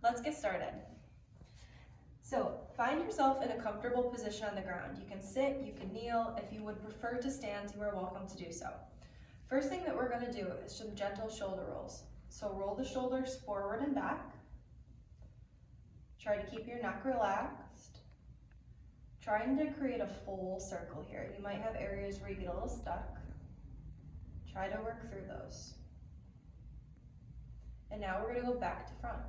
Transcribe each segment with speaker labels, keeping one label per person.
Speaker 1: let's get started. So find yourself in a comfortable position on the ground. You can sit, you can kneel. If you would prefer to stand, you are welcome to do so. First thing that we're going to do is some gentle shoulder rolls. So roll the shoulders forward and back. Try to keep your neck relaxed. Trying to create a full circle here. You might have areas where you get a little stuck. Try to work through those. And now we're going to go back to front.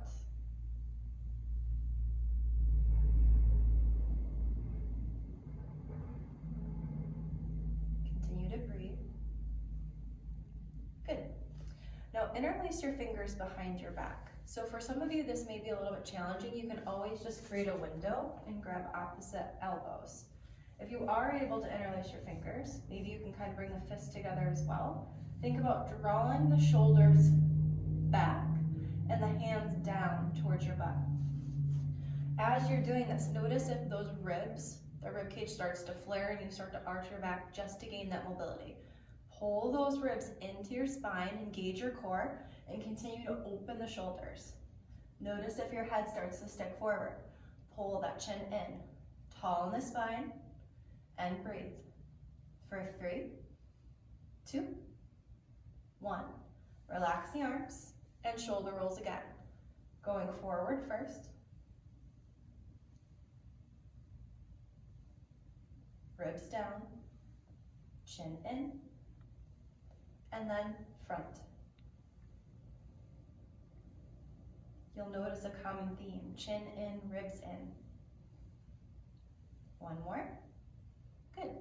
Speaker 1: Continue to breathe. Good. Now interlace your fingers behind your back. So for some of you, this may be a little bit challenging. You can always just create a window and grab opposite elbows. If you are able to interlace your fingers, maybe you can kind of bring the fists together as well. Think about drawing the shoulders back and the hands down towards your butt. As you're doing this, notice if those ribs, the rib cage starts to flare and you start to arch your back just to gain that mobility. Pull those ribs into your spine, engage your core, and continue to open the shoulders. Notice if your head starts to stick forward. Pull that chin in, tall in the spine, and breathe. For 3, 2, 1. Relax the arms and shoulder rolls again. Going forward first. Ribs down, chin in, and then front. You'll notice a common theme, chin in, ribs in. One more. Good.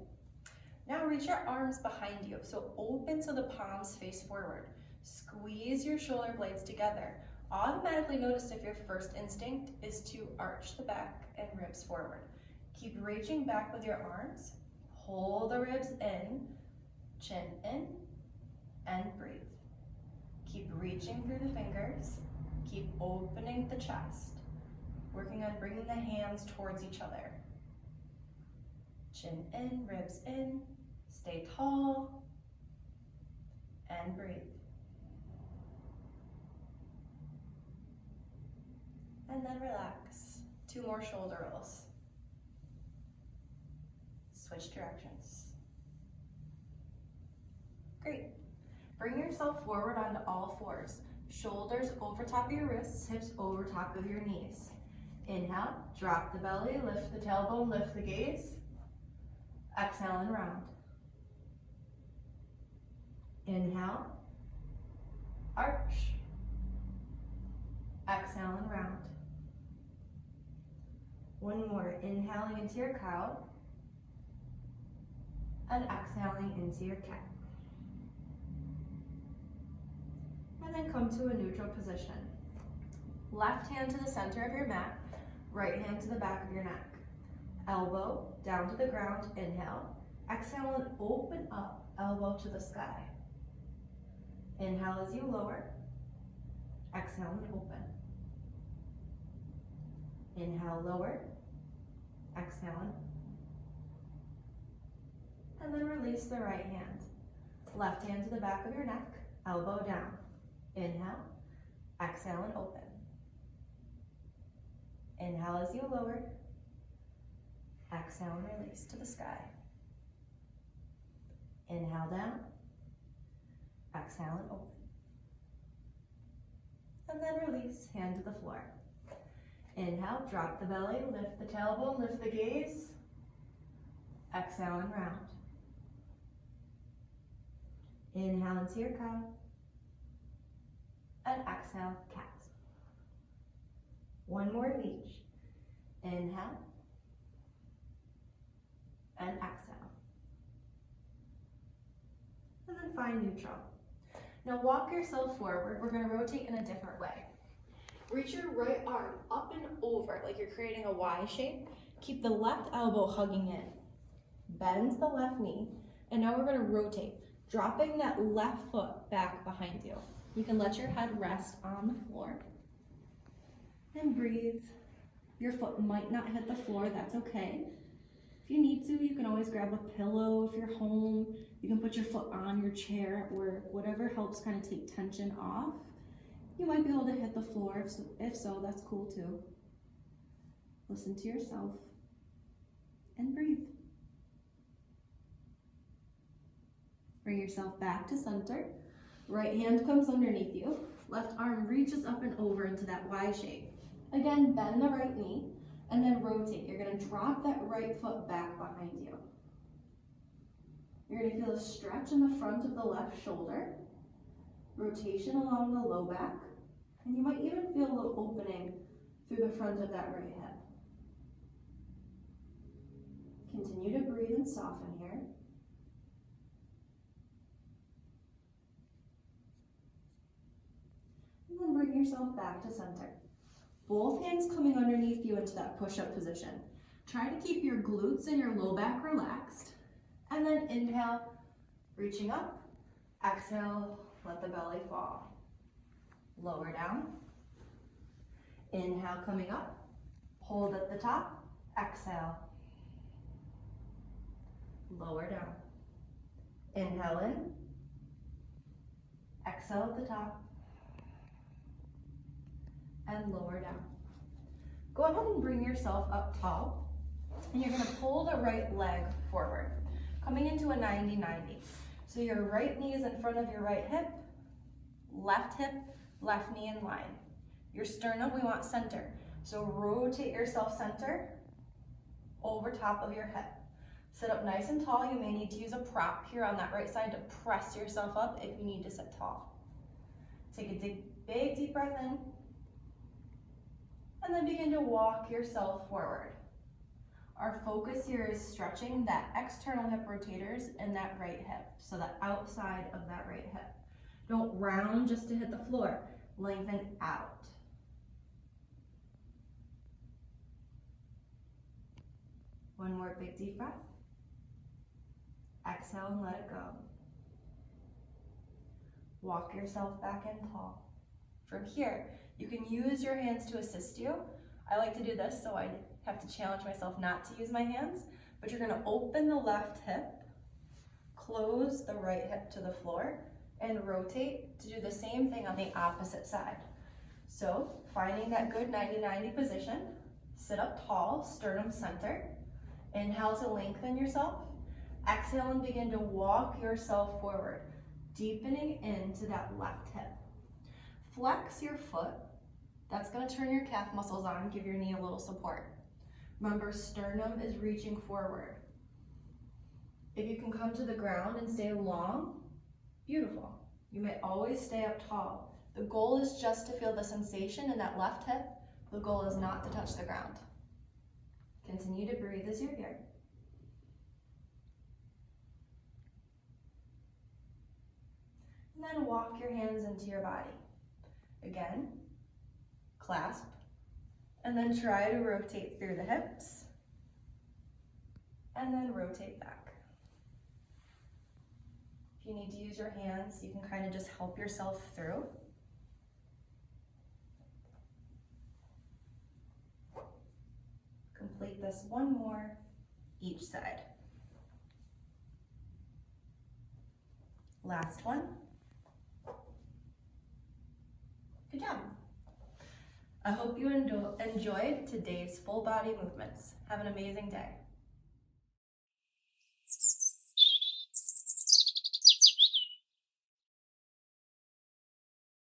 Speaker 1: Now reach your arms behind you. So open so the palms face forward. Squeeze your shoulder blades together. Automatically notice if your first instinct is to arch the back and ribs forward. Keep reaching back with your arms. Pull the ribs in, chin in, and breathe. Keep reaching through the fingers. Keep opening the chest. Working on bringing the hands towards each other. Chin in, ribs in. Stay tall. And breathe. And then relax. 2 more shoulder rolls. Switch directions. Great. Bring yourself forward onto all fours. Shoulders over top of your wrists, hips over top of your knees. Inhale, drop the belly, lift the tailbone, lift the gaze. Exhale and round. Inhale, arch. Exhale and round. One more, inhaling into your cow. And exhaling into your cat. And then come to a neutral position. Left hand to the center of your mat, right hand to the back of your neck. Elbow down to the ground, inhale. Exhale and open up, elbow to the sky. Inhale as you lower. Exhale and open. Inhale, lower. Exhale and then release the right hand. Left hand to the back of your neck, elbow down. Inhale, exhale and open. Inhale as you lower. Exhale and release to the sky. Inhale down. Exhale and open. And then release, hand to the floor. Inhale, drop the belly, lift the tailbone, lift the gaze. Exhale and round. Inhale into your cow. And exhale, cat. One more of each. Inhale. And exhale. And then find neutral. Now walk yourself forward. We're going to rotate in a different way. Reach your right arm up and over like you're creating a Y shape. Keep the left elbow hugging in. Bend the left knee. And now we're going to rotate, dropping that left foot back behind you. You can let your head rest on the floor. And breathe. Your foot might not hit the floor, that's okay. If you need to, you can always grab a pillow if you're home. You can put your foot on your chair or whatever helps kind of take tension off. You might be able to hit the floor. If so, that's cool too. Listen to yourself and breathe. Bring yourself back to center. Right hand comes underneath you. Left arm reaches up and over into that Y shape. Again, bend the right knee and then rotate. You're going to drop that right foot back behind you. You're going to feel a stretch in the front of the left shoulder, rotation along the low back, and you might even feel a little opening through the front of that right hip. Continue to breathe and soften here. And then bring yourself back to center. Both hands coming underneath you into that push-up position. Try to keep your glutes and your low back relaxed. And then inhale, reaching up. Exhale, let the belly fall. Lower down. Inhale, coming up. Hold at the top. Exhale. Lower down. Inhale in. Exhale at the top. And lower down. Go ahead and bring yourself up tall. And you're going to pull the right leg forward, coming into a 90-90. So your right knee is in front of your right hip, left knee in line. Your sternum, we want center. So rotate yourself center over top of your hip. Sit up nice and tall. You may need to use a prop here on that right side to press yourself up if you need to sit tall. Take a big deep breath in. And then begin to walk yourself forward. Our focus here is stretching that external hip rotators and that right hip, so the outside of that right hip. Don't round just to hit the floor. Lengthen out. One more big deep breath. Exhale and let it go. Walk yourself back in tall. From here, you can use your hands to assist you. I like to do this, so I have to challenge myself not to use my hands, but you're gonna open the left hip, close the right hip to the floor, and rotate to do the same thing on the opposite side. So, finding that good 90-90 position, sit up tall, sternum center. Inhale to lengthen yourself. Exhale and begin to walk yourself forward, deepening into that left hip. Flex your foot. That's going to turn your calf muscles on, give your knee a little support. Remember, sternum is reaching forward. If you can come to the ground and stay long, beautiful. You may always stay up tall. The goal is just to feel the sensation in that left hip. The goal is not to touch the ground. Continue to breathe as you're here. And then walk your hands into your body. Again, clasp, and then try to rotate through the hips, and then rotate back. If you need to use your hands, you can kind of just help yourself through. Complete this one more each side. Last one. Good job. I hope you enjoyed today's full body movements. Have an amazing day.